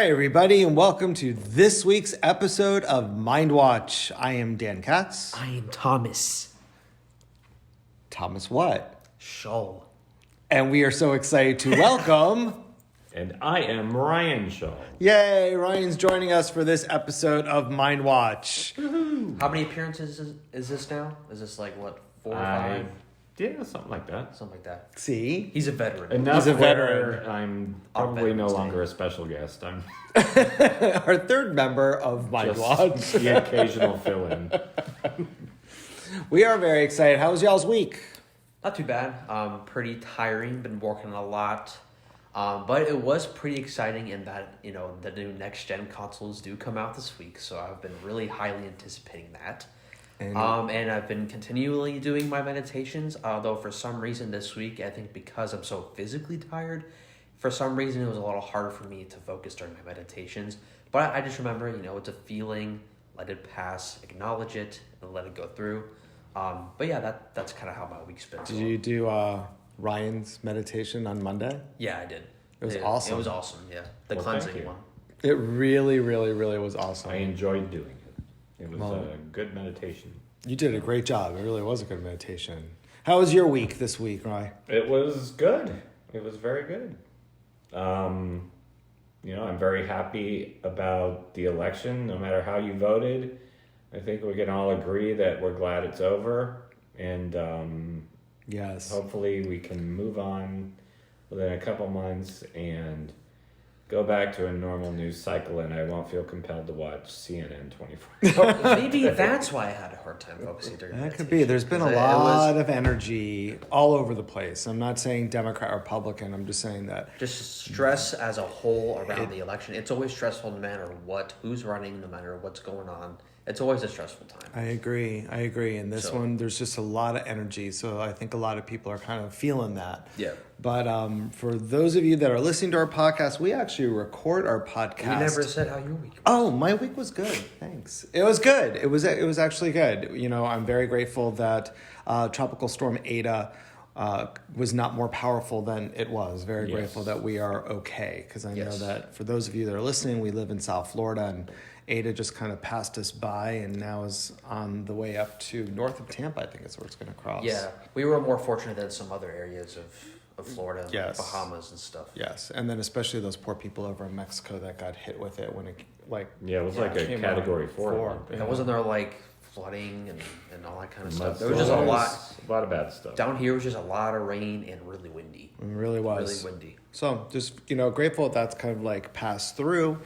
Hi, everybody, and welcome to this week's episode of mindWATCH. I am Dan Katz. I am Thomas. Thomas what? Scholl. And we are so excited to welcome... And I am Ryan Shaw. Yay, Ryan's joining us for this episode of mindWATCH. How many appearances is this now? Is this like, what, 4 or 5? Yeah, something like that. Something like that. See? He's a veteran. Enough He's a where veteran. I'm probably no longer a special guest. I'm Our third member of mindWATCH. just the occasional fill-in. We are very excited. How was y'all's week? Not too bad. Pretty tiring. Been working a lot. But it was pretty exciting in that, you know, the new next-gen consoles do come out this week. So I've been really highly anticipating that. And I've been continually doing my meditations, although for some reason this week, I think because I'm so physically tired, for some reason it was a little harder for me to focus during my meditations. But I just remember, you know, it's a feeling, let it pass, acknowledge it, and let it go through. But yeah, that's kind of how my week's been. Did you do Ryan's meditation on Monday? Yeah, I did. It was awesome. It was awesome, yeah. The Well, cleansing one. It really, really, really was awesome. I enjoyed doing it. It was a good meditation. You did a great job. It really was a good meditation. How was your week this week, Ryan? It was good. It was very good. You know, I'm very happy about the election, no matter how you voted. I think we can all agree that we're glad it's over. And Yes. hopefully we can move on within a couple months and go back to a normal news cycle, and I won't feel compelled to watch CNN 24. Maybe that's why I had a hard time focusing during That could meditation, be. There's been a 'cause lot of energy all over the place. I'm not saying Democrat or Republican. I'm just saying that. Just stress as a whole around the election. It's always stressful no matter who's running, no matter what's going on. It's always a stressful time. I agree. And this So- one, there's just a lot of energy. So I think a lot of people are kind of feeling that. Yeah. But for those of you that are listening to our podcast, we actually record our podcast. You never said how your week was. Oh, my week was good. Thanks. It was good. It was actually good. You know, I'm very grateful that Tropical Storm Ada was not more powerful than it was. Very Yes. grateful that we are okay, because I know Yes. that for those of you that are listening, we live in South Florida, and Ada just kind of passed us by and now is on the way up to north of Tampa. I think is where it's going to cross. Yeah, we were more fortunate than some other areas of Florida, Yes. Bahamas and stuff. Yes, and then especially those poor people over in Mexico that got hit with it when it Yeah, it was like a came category out 4. And wasn't there like flooding and all that kind of stuff? Mudslide. There was just a lot. of bad stuff. Down here was just a lot of rain and really windy. It really was. Really windy. So just, you know, grateful that's kind of like passed through.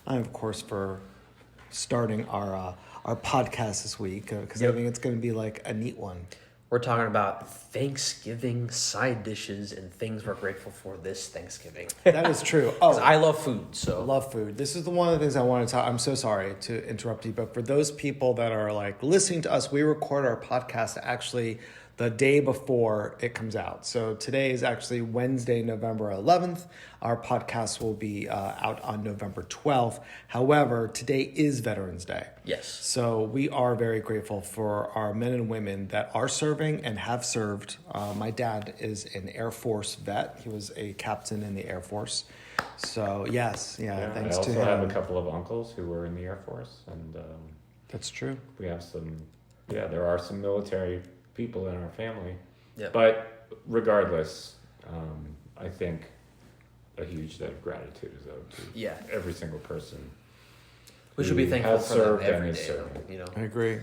And of course for starting our podcast this week, because I think it's going to be like a neat one. We're talking about Thanksgiving side dishes and things we're grateful for this Thanksgiving. That is true. 'Cause Oh, I love food, so. love food. This is the one of the things I want to talk. I'm so sorry to interrupt you, but for those people that are like listening to us, we record our podcast actually the day before it comes out. So today is actually Wednesday, November 11th. Our podcast will be out on November 12th. However, today is Veterans Day. Yes. So we are very grateful for our men and women that are serving and have served. My dad is an Air Force vet. He was a captain in the Air Force. So yes, thanks I to also him. have a couple of uncles who were in the Air Force, and That's true. we have there are some military people in our family. Yeah. But regardless, I think a huge debt of gratitude is owed to every single person. We should be who thankful has for them served and every is day, serving. you know. I agree.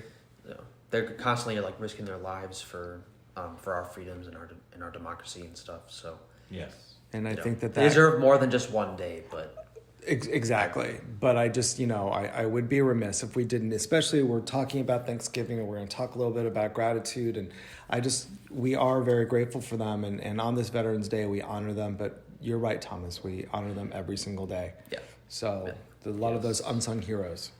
They're constantly like risking their lives for our freedoms and our democracy and stuff. So Yes. And I you know, think that they deserve more than just one day. But Exactly. But I just, I would be remiss if we didn't, especially we're talking about Thanksgiving and we're going to talk a little bit about gratitude. And we are very grateful for them. And on this Veterans Day, we honor them. But you're right, Thomas, we honor them every single day. yeah. So a lot of those unsung heroes.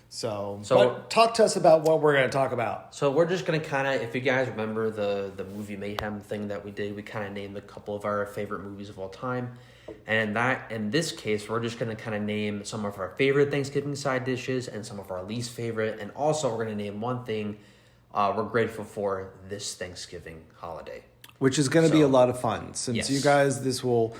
So So- but talk to us about what we're going to talk about. So we're just gonna kind of, if you guys remember the movie Mayhem thing that we did, we kind of named a couple of our favorite movies of all time, and in this case, we're just gonna kind of name some of our favorite Thanksgiving side dishes and some of our least favorite, and also we're gonna name one thing we're grateful for this Thanksgiving holiday. Which is going to be a lot of fun. Since Yes. you guys, this will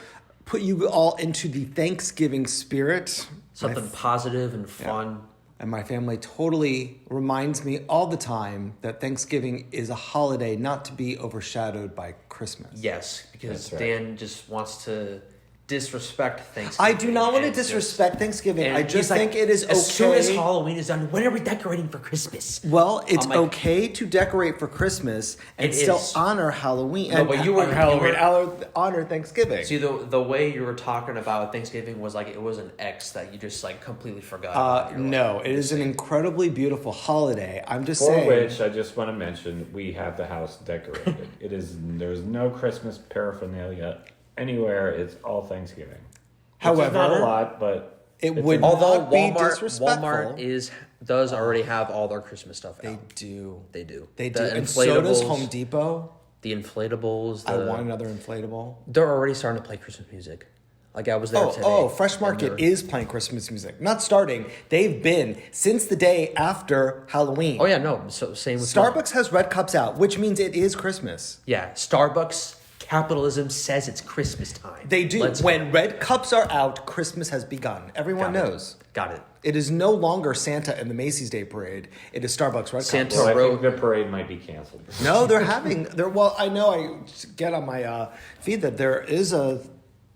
put you all into the Thanksgiving spirit. Something positive and fun. And my family totally reminds me all the time that Thanksgiving is a holiday not to be overshadowed by Christmas. Yes, because That's right. Dan just wants to disrespect Thanksgiving. I do not want to and disrespect Thanksgiving. and I he's just like, think it is okay. As soon as Halloween is done, when are we decorating for Christmas? Well, it's I'm like- okay to decorate for Christmas and It still is. honor Halloween. No, and but you were- honor Halloween, you honor Thanksgiving. See, the way you were talking about Thanksgiving was like it was an X that you just like completely forgot about. You're No, like, it is an incredibly beautiful holiday. I'm just For saying. which I just want to mention, we have the house decorated. There's no Christmas paraphernalia anywhere. It's all Thanksgiving. Which is not a However, lot, but it it's would enough. Although not be Walmart disrespectful. does already have all their Christmas stuff They out. do. They do. They The do. And so does inflatables, Home Depot. The inflatables. I want another inflatable. They're already starting to play Christmas music. Like I was there today. Fresh and Market they're- is playing Christmas music. Not starting. They've been since the day after Halloween. Oh yeah, no. So same with Starbucks has red cups out, which means it is Christmas. Yeah, Starbucks. Capitalism says it's Christmas time. They do. Let's When go. red cups are out, Christmas has begun. Everyone Got it. knows. Got it. It is no longer Santa and the Macy's Day Parade. It is Starbucks red Santa- cups. Well, I wrote- think the parade might be canceled. No, they're having. Well, I know. I get on my feed that there is a.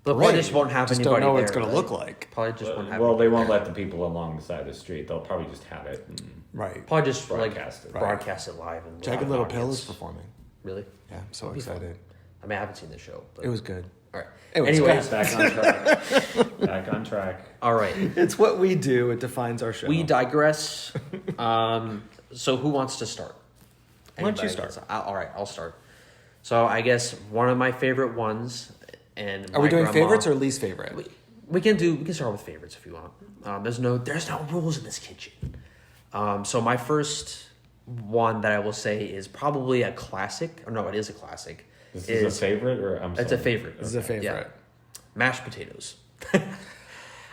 But parade. probably just won't have Just anybody don't know what there, it's going right? to look like. Probably just won't have. Well, they won't let the people along the side of the street. They'll probably just have it. And Right. probably just Broadcast it. like broadcast it live and Jagged live Little audience. Pill is performing. Really? Yeah, I'm so That'd be fun. excited. I mean, I haven't seen the show. But... It was good. all right. Anyways, Anyways, back on track. Back on track. all right. It's what we do. It defines our show. We digress. So who wants to start? Why don't you Anybody? start? All right, I'll start. So I guess one of my favorite ones, and Are we my doing grandma- favorites or least favorite? We can start with favorites if you want. There's no rules in this kitchen. So my first one that I will say is probably a classic. Or no, it is a classic. This is a favorite, or I'm sorry. It's a favorite. This is a favorite. Yeah. Mashed potatoes.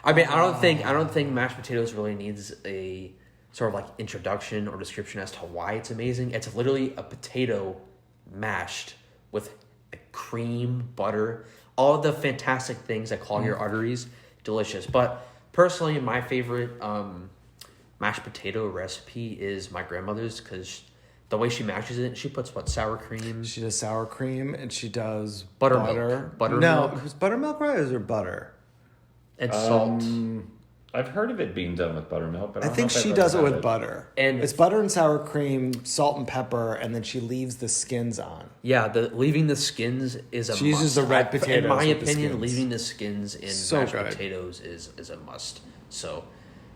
I mean, I don't think mashed potatoes really needs a sort of like introduction or description as to why it's amazing. It's literally a potato mashed with cream, butter, all the fantastic things that clog your arteries. Delicious. But personally, my favorite mashed potato recipe is my grandmother's, because the way she mashes it, she puts sour cream. She does sour cream and she does Buttermilk. butter. No, Buttermilk. it was buttermilk, right? Or is it butter? And salt. I've heard of it being done with buttermilk, but I don't think know if she I've does it ever with had butter. And- it's butter and sour cream, salt and pepper, and then she leaves the skins on. Yeah, leaving the skins is a She uses must. the red potatoes In my with the opinion, skins. leaving the skins in So mashed good. potatoes is a must. So,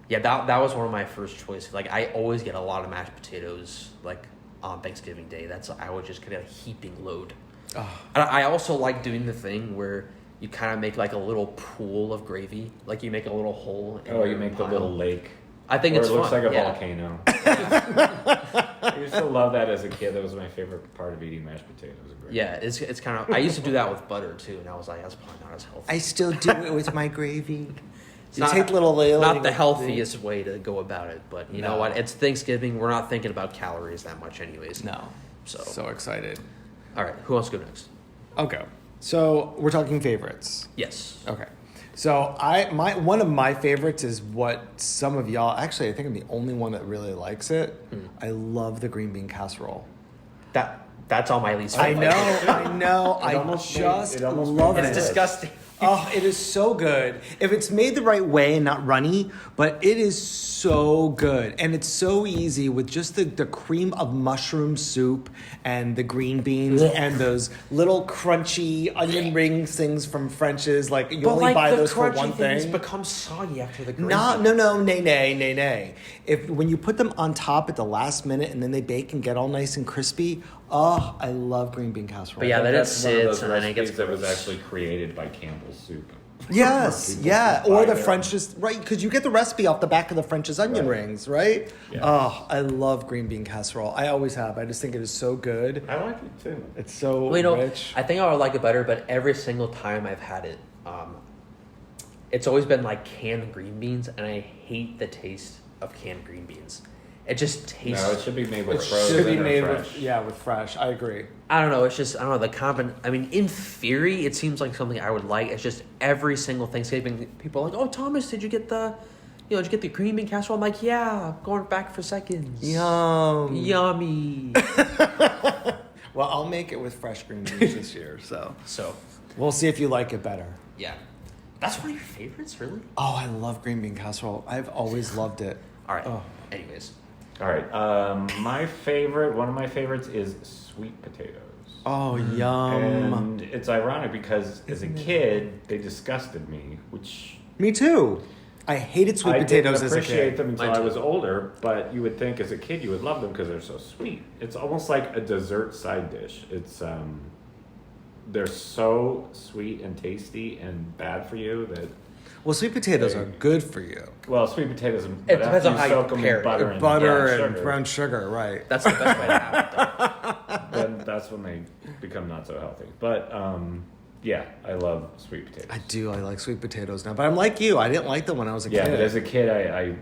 yeah, that was one of my first choices. Like, I always get a lot of mashed potatoes, like, on Thanksgiving Day. I would just get a heaping load. Oh. And I also like doing the thing where you kind of make, like, a little pool of gravy. Like, you make a little hole. In Oh, you your make the pile. little lake. I think Or it's it looks fun. like a yeah. volcano. I used to love that as a kid. That was my favorite part of eating mashed potatoes. Yeah, it's kind of... I used to do that with butter, too, and I was like, that's probably not as healthy. I still do it with my gravy. It's You take little oil. not the healthiest way to go about it, but you know No. what? It's Thanksgiving. We're not thinking about calories that much, anyways. No. So, excited. all right, who wants to go next? Okay. So we're talking favorites. Yes. Okay. So one of my favorites is what some of y'all, actually I think I'm the only one that really likes it. I love the green bean casserole. That's on my least I favorite. know. I almost just made- it almost love made it. It's disgusting. Oh, it is so good. If it's made the right way and not runny, but it is so good. And it's so easy with just the cream of mushroom soup and the green beans and those little crunchy onion rings things from French's. Like, you only buy those for one things thing. become soggy after the gravy. No, nay. When you put them on top at the last minute and then they bake and get all nice and crispy, oh, I love green bean casserole. But yeah, then it That's one of those sits and then it gets recipes that was gross. actually created by Campbell's Soup. Yes, People yeah, just or buy the their- French's, right? Because you get the recipe off the back of the French's onion Right. rings, right? Yeah. Oh, I love green bean casserole. I always have. I just think it is so good. I like it too. It's so Well, you know, rich. I think I would like it better, but every single time I've had it, it's always been like canned green beans, and I hate the taste of canned green beans. It just tastes. No, it should be made with It frozen should be or made fresh. with fresh. I agree. I don't know. It's just I don't know I mean, in theory, it seems like something I would like. It's just every single Thanksgiving, people are like, "Oh, Thomas, did you get the green bean casserole?" I'm like, "Yeah, I'm going back for seconds." Yummy. Well, I'll make it with fresh green beans this year, so we'll see if you like it better. Yeah, that's one of your favorites, really. Oh, I love green bean casserole. I've always loved it. All right. Oh. Anyways, All right. One of my favorites is sweet potatoes. Oh, yum. And it's ironic because as a kid, they disgusted me, which Me too. I hated sweet potatoes as a I didn't appreciate kid. them until Mine I too. was older, but you would think as a kid you would love them because they're so sweet. It's almost like a dessert side dish. It's they're so sweet and tasty and bad for you that. Well, sweet potatoes are good for you. Well, sweet potatoes. It depends on how you soak them prepare in it. butter Butter and and brown sugar, right? that's the best way to have it. Though. Then that's when they become not so healthy. But yeah, I love sweet potatoes. I do. I like sweet potatoes now, but I'm like you. I didn't like them when I was a Yeah, kid. but as a kid, I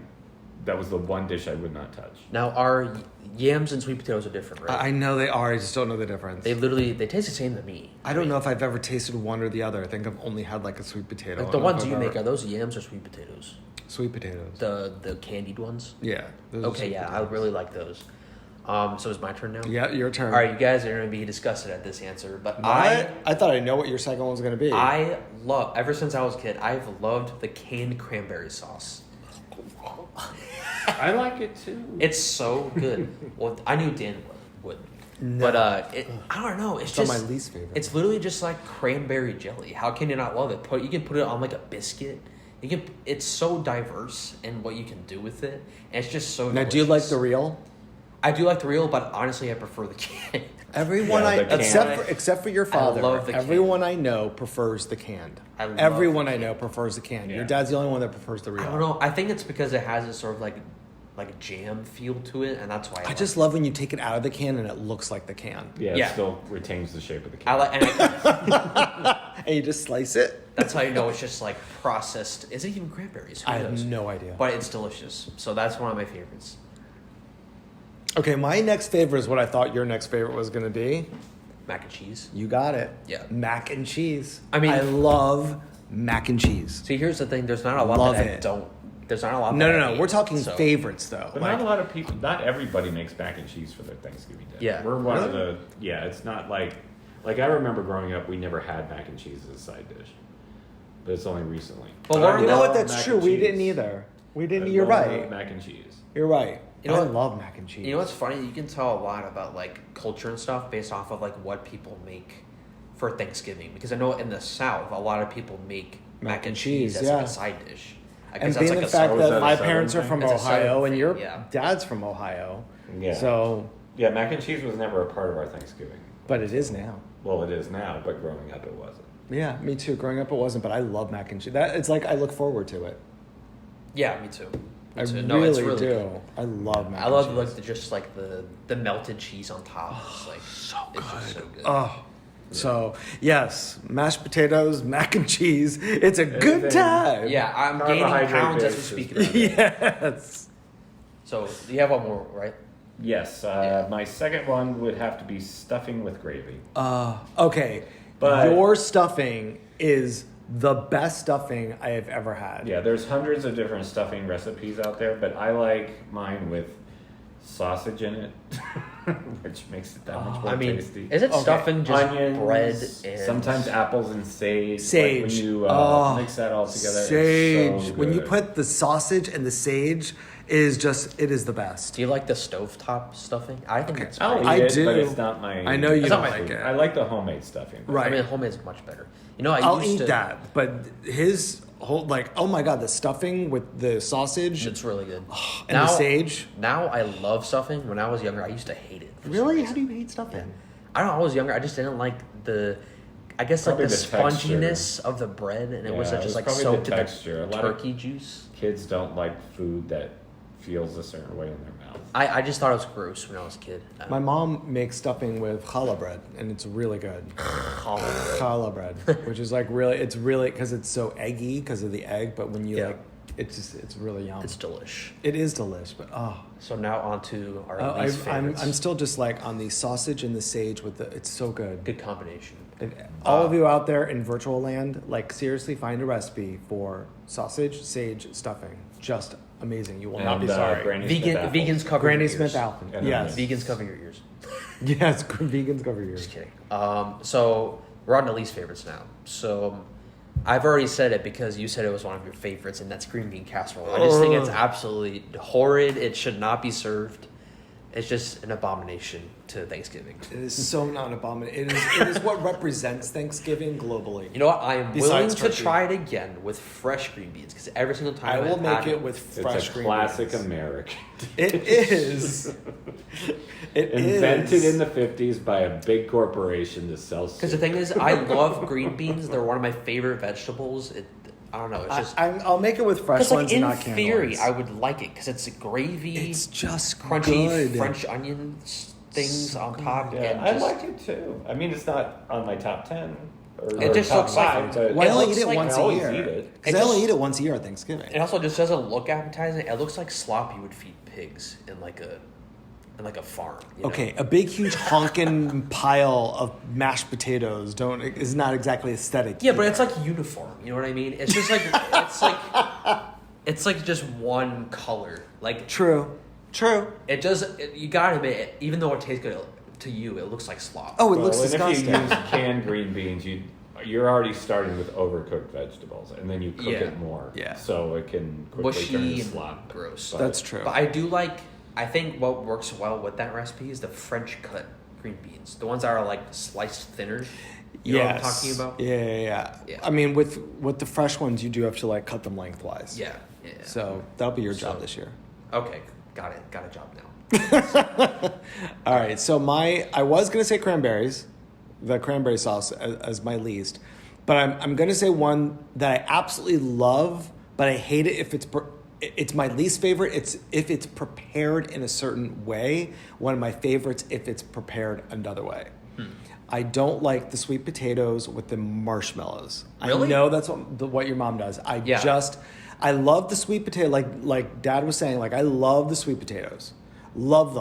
that was the one dish I would not touch. Now, our yams and sweet potatoes are different, right? I know they are. I just don't know the difference. They taste the same to me. I don't know if I've ever tasted one or the other. I think I've only had like a sweet potato. Like the I don't know ones if you I've make, ever- are those yams or sweet potatoes? Sweet potatoes. The candied ones? Yeah. those are Okay, sweet yeah, I potatoes. really like those. So it's my turn now? Yeah, your turn. All right, you guys are going to be disgusted at this answer, but What? I thought I know what your second one was going to be. I love, ever since I was a kid, I've loved the canned cranberry sauce. I like it too. It's so good. Well, I knew Dan would. No. But I don't know. It's It's just my least favorite. It's literally just like cranberry jelly. How can you not love it? You can put it on like a biscuit. It's so diverse in what you can do with it, and it's just so. Now, delicious. do you like the real? I do like the real, but honestly, I prefer the can. Everyone Yeah, the canned. except for your father, love the everyone I know prefers the canned. I love Everyone the I know canned. prefers the canned. Yeah. Your dad's the only one that prefers the real. I don't know. I think it's because it has this sort of like jam feel to it, and that's why I just love when you take it out of the can and it looks like the can. Yeah, Yeah. it still retains the shape of the I can. like, and And you just slice it. that's how you know it's just like processed. Is it even cranberries? Who I knows? have no idea. But it's delicious. So that's one of my favorites. Okay, my next favorite is what I thought your next favorite was going to be. Mac and cheese. You got it. Yeah. Mac and cheese. I mean- I love mac and cheese. See, here's the thing. There's not a lot Love that I it. don't. There's not a lot. No, that no, I no. hate, We're talking so- favorites, though. But Like, not a lot of people, not everybody makes mac and cheese for their Thanksgiving dinner. Yeah. We're one of Really? the, yeah, it's not like I remember growing up, we never had mac and cheese as a side dish. But it's only recently. Well, But I Lauren, you know love what? That's mac true. and We cheese. didn't either. We didn't. I You're love right. Mac and cheese. You're right. You know I what? love mac and cheese. You know what's funny? You can tell a lot about like culture and stuff based off of like what people make for Thanksgiving. Because I know in the South, a lot of people make mac and cheese as like yeah. a side dish. I And guess being that's the like a fact is that that a my Southern parents are thing? from It's a Ohio Southern and thing, your yeah. dad's from Ohio, Yeah. so Yeah, mac and cheese was never a part of our Thanksgiving. but it is now. Well, it is now, but growing up it wasn't. Yeah, me too. Growing up, it wasn't, but I love mac and cheese. That it's like I look forward to it. Yeah, me too. Me I too. really, No, it's really do. good. I love mac. I love and like cheese. just like the melted cheese on top. It's like so it's just so good. Oh, so yes, mashed potatoes, mac and cheese. It's a good Anything. time. Yeah, I'm gaining Carbohydrate pounds as we base speak is- about it. Yes. So you have one more, right? Yes, Yeah. my second one would have to be stuffing with gravy. Okay. But- your stuffing is the best stuffing I have ever had. Yeah, there's hundreds of different stuffing recipes out there, but I like mine with sausage in it, which makes it that much more I mean, tasty. is it Okay. stuffing just Onions, bread and sometimes apples and sage. Sage. Like when you Oh, mix that all together, Sage. It's so When you good. put the sausage and the sage, it is the best. Do you like the stovetop stuffing? I think it's I'll pretty eat I it, do. but it's not my. I know you It's don't not my like food. it. I like the homemade stuffing. Right. I mean, homemade is much better. You know, I'll used eat to, that, but his whole oh my god, the stuffing with the sausage It's really good. and the sage. Now I love stuffing. When I was younger, I used to hate it. for some Really? reason. How do you hate stuffing? I don't know. I was younger. I just didn't like I guess Probably like the the texture. sponginess of the bread, and it was Yeah, it just was like probably soaked the in texture. A the lot of- turkey juice. Kids don't like food that feels a certain way in their mouth. I just thought it was gross when I was a kid. My mom makes stuffing with challah bread, and it's really good. Challah bread, which is like really, it's really because it's so eggy because of the egg. But when you Yeah. like It's really yum. It's delish. It is delish, but So now on to our least I'm favorites. still just like on the sausage and the sage with the. It's so good. Good combination. All of you out there in virtual land, like seriously, find a recipe for sausage, sage, stuffing. Just amazing. You will not be sorry. Vegans cover Granny your Smith ears. apple. And Yes. Vegans cover your ears. Yes. Vegans cover yours. Just kidding. So we're on the least favorites now. So I've already said it because you said it was one of your favorites, and that's green bean casserole. I just think it's absolutely horrid. It should not be served. It's just an abomination to Thanksgiving. It is so not an abomination. It is what represents Thanksgiving globally. You know what? I am willing Besides to turkey. try it again with fresh green beans because every single time I will I've make had it with fresh It's a green classic beans. American. It is. It Invented is. in the 50s by a big corporation to sell Because the thing is, I love green beans. They're one of my favorite vegetables. I don't know. It's just I'll make it with fresh because, ones like, and in not canned theory, ones. I would like it because it's gravy, It's just crunchy good. French onion things So on good. top. Yeah, and I just, like it too. I mean, it's not on my top 10 or, It just top looks like- 5, but Why It only looks eat it like- once I a always year? eat it. Because It I only just- eat it once a year at Thanksgiving. It also just doesn't look appetizing. It looks like slop you would feed pigs in like a farm. You know? Okay, a big, huge honking pile of mashed potatoes is not exactly aesthetic. Yeah, but either. it's like uniform. You know what I mean? It's just like it's like just one color. Like True. it does. You gotta admit, even though it tastes good to you, it looks like slop. Oh, it Well, looks and disgusting. if you use canned green beans, you're already starting with overcooked vegetables, and then you cook Yeah. it more. Yeah. So it can quickly turn Mushy into and slop. gross. But- That's true. But I do like. I think what works well with that recipe is the French cut green beans, the ones that are like sliced thinner. You know what I'm talking about? Yeah. Yeah. I mean, with the fresh ones, you do have to like cut them lengthwise. Yeah. So that'll be your job So- this year. Okay, got it. Got a job now. All right. So I was gonna say cranberries, the cranberry sauce as my least, but I'm gonna say one that I absolutely love, but I hate it if it's my least favorite. It's if it's prepared in a certain way. One of my favorites if it's prepared another way. I don't like the sweet potatoes with the marshmallows. Really? I know that's what your mom does. I love the sweet potato. Like Dad was saying, like I love the sweet potatoes. Love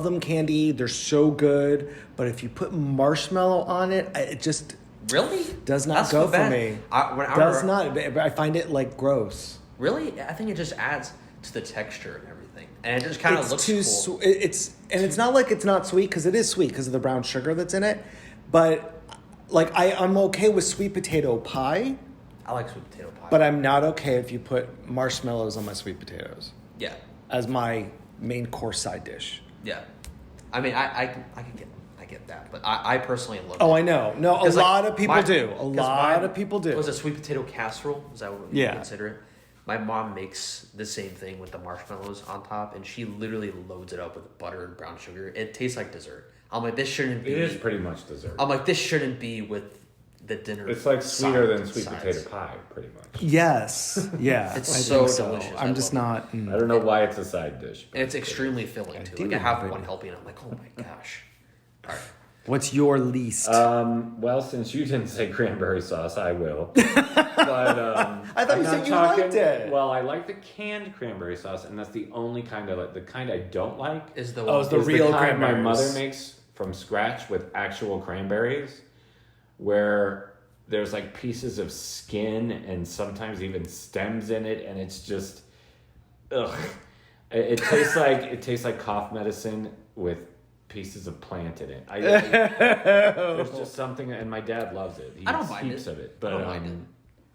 them candy. They're so good. But if you put marshmallow on it, it just Really? does not That's go so for bad. me. When Does not. I find it like gross. Really? I think it just adds to the texture and everything, and it just kind of It's looks too cool. it's not like it's not sweet because it is sweet because of the brown sugar that's in it. But like I'm okay with sweet potato pie, I like sweet potato pie. but I'm not okay if you put marshmallows on my sweet potatoes yeah, as my main course side dish. yeah. I mean, I get that, but I personally love. Oh, it. I know. No, a 'Cause, like, lot of people my- do. A 'cause lot mine of people do. Was a sweet potato casserole? Is that what you Yeah. consider it? My mom makes the same thing with the marshmallows on top, and she literally loads it up with butter and brown sugar. It tastes like dessert. I'm like, this shouldn't be. It is pretty much dessert. I'm like, this shouldn't be with the dinner. It's like sweeter than sides. sweet potato pie, pretty much. Yes. Yeah. It's I so think delicious. I I'm just love not. I don't know why it's a side dish. but And it's extremely filling too. do Like I have love one it. helping, I'm like, oh my gosh. All right. What's your least? Well, since you didn't say cranberry sauce, I will. But I thought you said you liked it. Well, I like the canned cranberry sauce, and that's the only kind I like. The kind I don't like Is the Oh, one it's the is real the kind my cranberries. mother makes from scratch with actual cranberries, where there's like pieces of skin and sometimes even stems in it, and it's just, ugh. It tastes like cough medicine with pieces of plant in it. There's just something, and my dad loves it. He I don't eats mind heaps it. of it, but I don't mind it.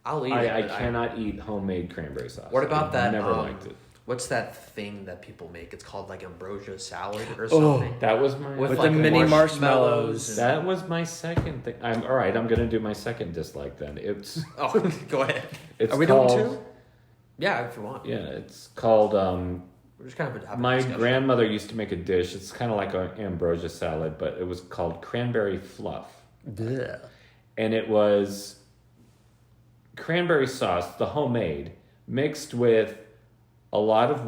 I'll eat it. I but cannot eat homemade cranberry sauce. What about I've that? Never liked it. What's that thing that people make? It's called like ambrosia salad or Oh. something. That was my With With like the mini marshmallows. marshmallows. and- that was my second thing. I'm all right. I'm gonna do my second dislike then. It's Oh, go ahead. it's Are we doing called, two? Yeah, if you want. Yeah, it's called. We're just kind of having a My discussion. grandmother used to make a dish. It's kind of like an ambrosia salad, but it was called cranberry fluff, Yeah. and it was cranberry sauce, the homemade, mixed with a lot of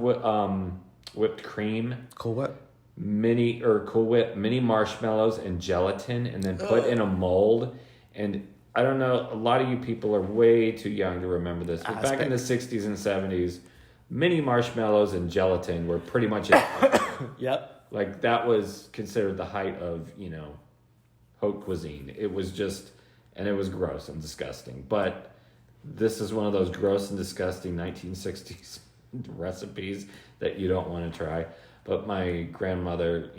whipped cream, Cool Whip. Cool Whip, mini marshmallows and gelatin, and then put in a mold. And I don't know, a lot of you people are way too young to remember this, but back in the 60s and 70s, mini marshmallows and gelatin were pretty much it. Yep. Like, that was considered the height of, haute cuisine. It was just, and it was gross and disgusting. But this is one of those gross and disgusting 1960s recipes that you don't want to try. But my grandmother,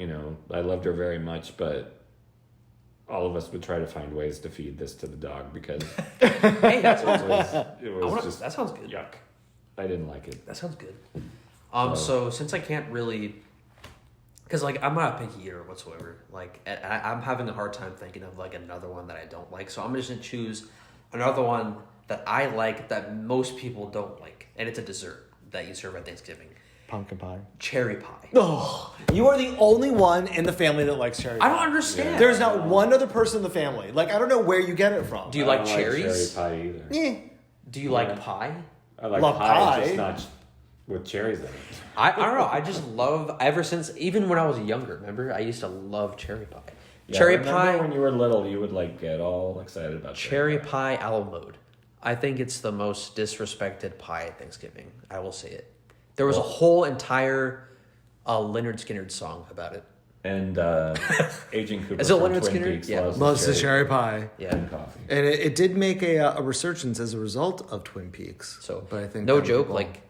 I loved her very much, but all of us would try to find ways to feed this to the dog because Hey, that sounds just that sounds good. yuck. I didn't like it. That sounds good. So since I can't really, because like I'm not a picky eater whatsoever. Like I'm having a hard time thinking of like another one that I don't like. So I'm just gonna choose another one that I like that most people don't like, and it's a dessert that you serve at Thanksgiving. Pumpkin pie. Cherry pie. Oh, you are the only one in the family that likes cherry pie. I don't understand. Yeah. There's not one other person in the family. Like, I don't know where you get it from. Do you I like don't cherries? cherry pie either. Yeah. Do you like pie? I like Love pie, pie. just not with cherries in it. I don't know. I just love ever since even when I was younger. Remember, I used to love cherry pie. Yeah, Cherry remember pie. when you were little, you would like get all excited about Cherry pie a la mode. I think it's the most disrespected pie at Thanksgiving. I will say it. There was a whole entire Leonard Skinner song about it. And Agent Cooper Is it from Leonard Twin Skinner? Peaks Yeah. Loves the cherry pie. Yeah. and coffee. And it did make a resurgence as a result of Twin Peaks. So, but I think no that joke. people- Like,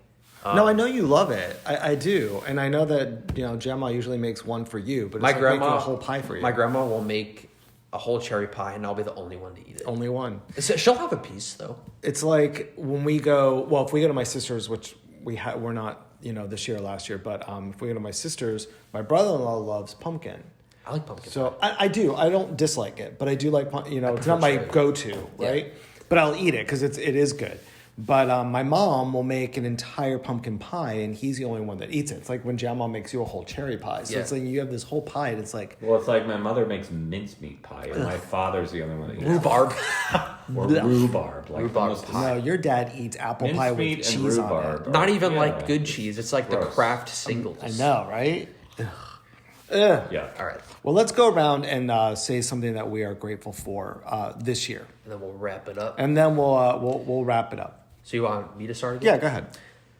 no, I know you love it. I do, and I know that Grandma usually makes one for you, but it's my like grandma, making a whole pie for you. My grandma will make a whole cherry pie, and I'll be the only one to eat it. Only one. She'll have a piece though. It's like when we go. Well, if we go to my sister's, which we're not, this year or last year, but if we go to my sister's, my brother-in-law loves pumpkin. I like pumpkin. So I do. I don't dislike it, but I do like. It's not my cherry. go-to, right? Yeah. But I'll eat it because it is good. But my mom will make an entire pumpkin pie, and he's the only one that eats it. It's like when Grandma makes you a whole cherry pie. So it's like you have this whole pie, and it's like Well, it's like my mother makes mincemeat pie, and my father's the only one that eats rhubarb. Or rhubarb. Like Rhubarb almost pie. no, your dad eats apple pie with mincemeat and cheese on rhubarb. it. are- Not even yeah, like good it's cheese. It's like the gross. Kraft singles. I know, right? Ugh. Yeah. All right, Well, let's go around and say something that we are grateful for this year, and then we'll wrap it up. and then we'll wrap it up. So you want me to start again? Yeah, go ahead.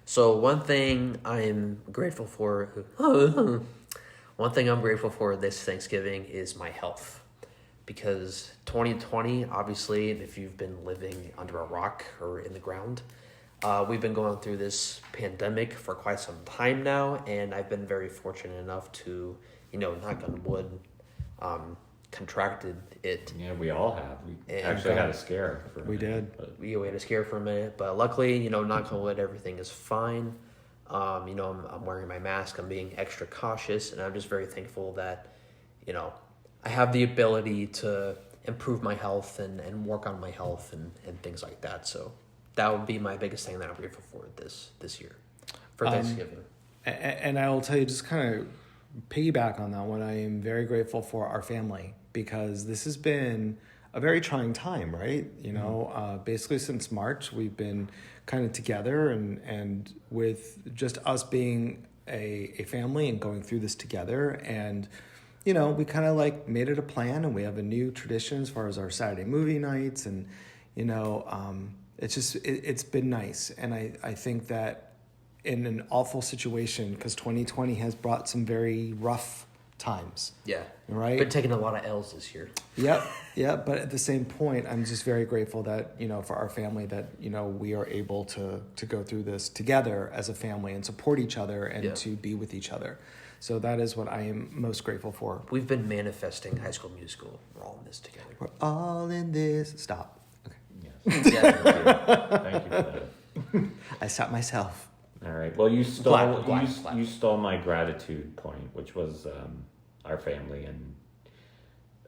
So one thing I'm grateful for, this Thanksgiving is my health, because 2020, obviously, if you've been living under a rock or in the ground, we've been going through this pandemic for quite some time now, and I've been very fortunate enough to, knock on wood, contracted it. Yeah, we all have. We And actually had a scare. We did. But We had a scare for a minute, but luckily, knock on wood, everything is fine. I'm wearing my mask. I'm being extra cautious, and I'm just very thankful that, I have the ability to improve my health and work on my health and things like that. So that would be my biggest thing that I'm grateful for this year for Thanksgiving. And I will tell you, just kind of piggyback on that one, I am very grateful for our family, because this has been a very trying time, right? Basically since March, we've been kind of together and with just us being a family and going through this together. And, we kind of like made it a plan, and we have a new tradition as far as our Saturday movie nights. And, it's just, it's been nice. And I think that in an awful situation, because 2020 has brought some very rough times. Yeah. Right? Been taking a lot of L's this year. Yep. But at the same point, I'm just very grateful that, for our family that, we are able to go through this together as a family and support each other and to be with each other. So that is what I am most grateful for. We've been manifesting High School Musical. We're all in this together. We're all in this. Stop. Okay. yes. Yeah. Thank you for that. I stopped myself. All right. Well, you stole Glad. you stole my gratitude point, which was our family, and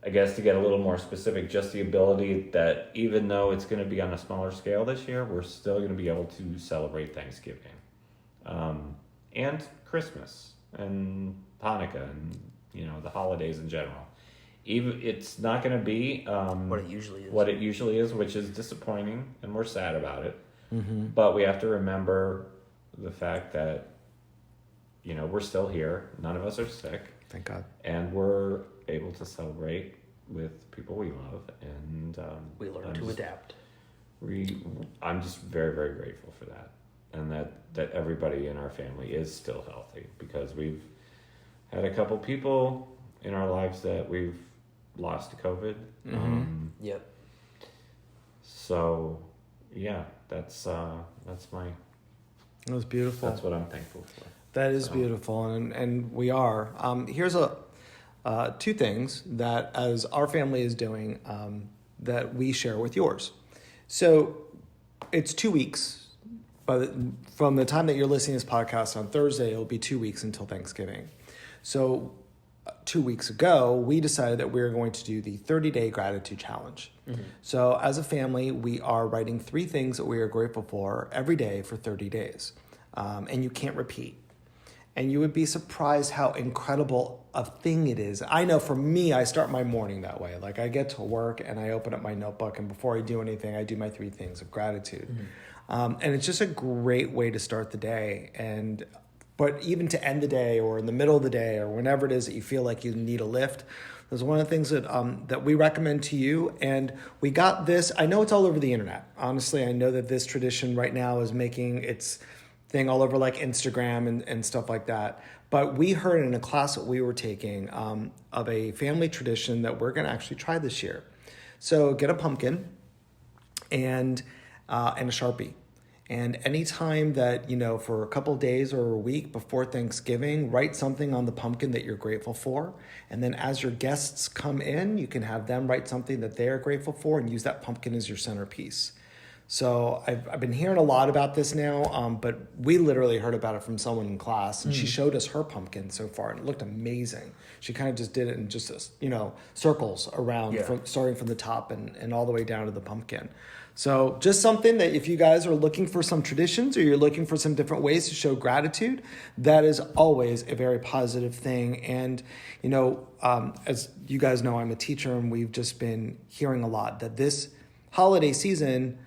I guess to get a little more specific, just the ability that even though it's going to be on a smaller scale this year, we're still going to be able to celebrate Thanksgiving, and Christmas and Hanukkah and the holidays in general. Even it's not going to be What it usually is. which is disappointing, and we're sad about it. Mm-hmm. But we have to remember the fact that, we're still here. None of us are sick. Thank God. And we're able to celebrate with people we love, and we learn to adapt. I'm just very, very grateful for that, and that everybody in our family is still healthy, because we've had a couple people in our lives that we've lost to COVID. Yep. So, yeah, that's my. That was beautiful. That's what I'm thankful for. That is beautiful, and we are. Here's two things that as our family is doing that we share with yours. So it's 2 weeks, but from the time that you're listening to this podcast on Thursday, it'll be 2 weeks until Thanksgiving. So 2 weeks ago, we decided that we were going to do the 30-day gratitude challenge. So as a family, we are writing 3 things that we are grateful for every day for 30 days. And you can't repeat. And you would be surprised how incredible a thing it is. I know for me, I start my morning that way. Like I get to work and I open up my notebook, and before I do anything, I do my 3 things of gratitude. And it's just a great way to start the day. But even to end the day or in the middle of the day or whenever it is that you feel like you need a lift, that's one of the things that we recommend to you. And we got this, I know it's all over the internet. Honestly, I know that this tradition right now is making its thing all over like Instagram and stuff like that. But we heard in a class that we were taking of a family tradition that we're going to actually try this year. So get a pumpkin and a Sharpie. And anytime that, for a couple of days or a week before Thanksgiving, write something on the pumpkin that you're grateful for. And then as your guests come in, you can have them write something that they are grateful for and use that pumpkin as your centerpiece. So I've been hearing a lot about this now, but we literally heard about it from someone in class, and she showed us her pumpkin so far, and it looked amazing. She kind of just did it in just, circles around, starting from the top and all the way down to the pumpkin. So just something that if you guys are looking for some traditions or you're looking for some different ways to show gratitude, that is always a very positive thing. And, as you guys know, I'm a teacher, and we've just been hearing a lot that this holiday season,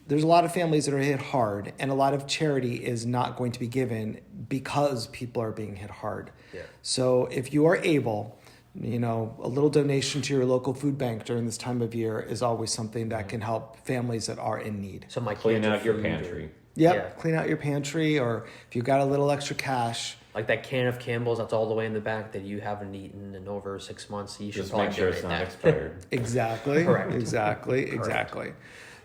there's a lot of families that are hit hard, and a lot of charity is not going to be given because people are being hit hard. Yeah. So if you are able, a little donation to your local food bank during this time of year is always something that can help families that are in need. So clean out your pantry. Clean out your pantry, or if you've got a little extra cash. Like that can of Campbell's that's all the way in the back that you haven't eaten in over 6 months. So you should probably make sure it's not expired. Exactly. Correct. Exactly.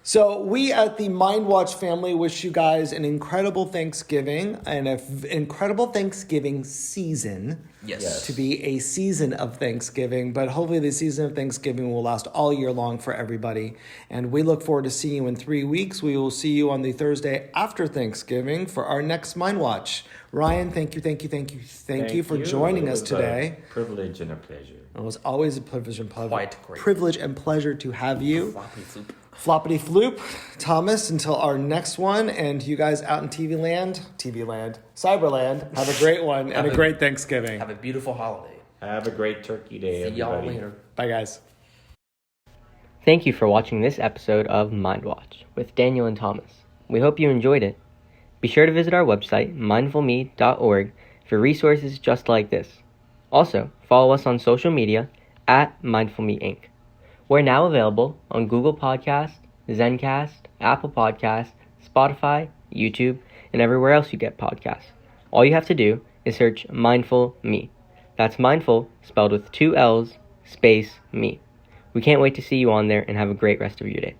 So we at the mindWATCH family wish you guys an incredible Thanksgiving and an incredible Thanksgiving season. Yes. To be a season of Thanksgiving, but hopefully the season of Thanksgiving will last all year long for everybody. And we look forward to seeing you in 3 weeks. We will see you on the Thursday after Thanksgiving for our next mindWATCH. Ryan, thank you for joining us today. A privilege and a pleasure. It was always a privilege and pleasure. Quite great. Privilege and pleasure to have you. Floppity Floop, Thomas, until our next one. And you guys out in TV land, Cyberland, have a great one and a great Thanksgiving. Have a beautiful holiday. Have a great turkey day, See y'all everybody. later. Bye, guys. Thank you for watching this episode of mindWATCH with Daniel and Thomas. We hope you enjoyed it. Be sure to visit our website, mindFULLme.org, for resources just like this. Also, follow us on social media at mindFULLme Inc. We're now available on Google Podcasts, Zencast, Apple Podcasts, Spotify, YouTube, and everywhere else you get podcasts. All you have to do is search mindFULLme. That's mindful spelled with 2 L's, space, me. We can't wait to see you on there, and have a great rest of your day.